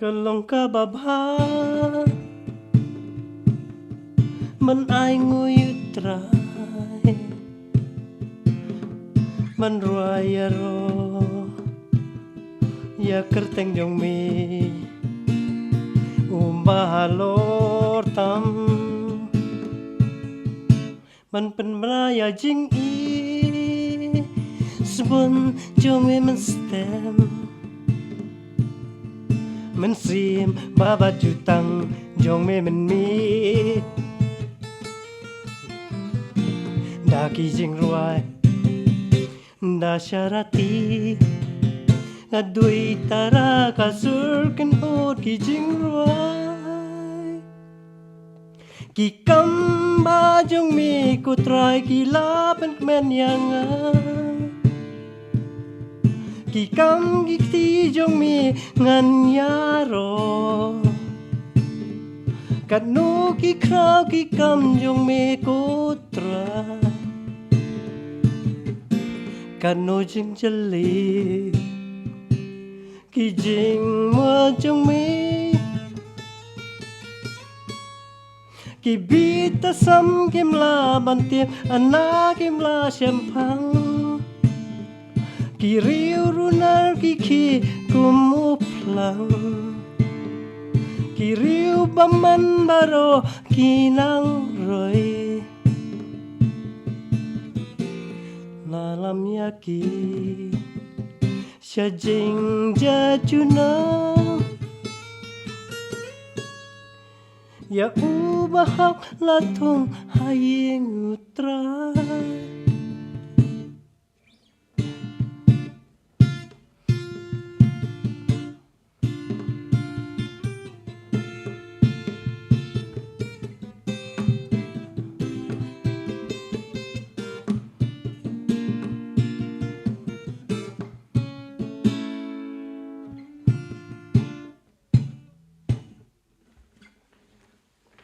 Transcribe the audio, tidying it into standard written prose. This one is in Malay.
Kalong kababhaมันอายงูยุตรายมันรวยยาโรยา kerteng jong mi umbalor tam มันเป็นมรายาจิงอีสบนจงมีมันสเต็มมันซีมบาบาจุตังจงมีมันมีดากีจิงรวยดาชาราตีAdui tara kasur kan od ki jing ruai Ki kamba jong mi ku try ki la pen men yang Ki kam ki ti jong mi ngan yaro Kat nu ki kraw ki kam jong mi ku try Kat nu jing jali Ki jing mơ trong mi Ki bita sam kim la ban tiêm Anna kim la xem phang Ki riu runar ki khi kum up lang Ki riu baman baro ki nang roi Nalam yaki Sa jing ja chuna Ya ubahak la thong haying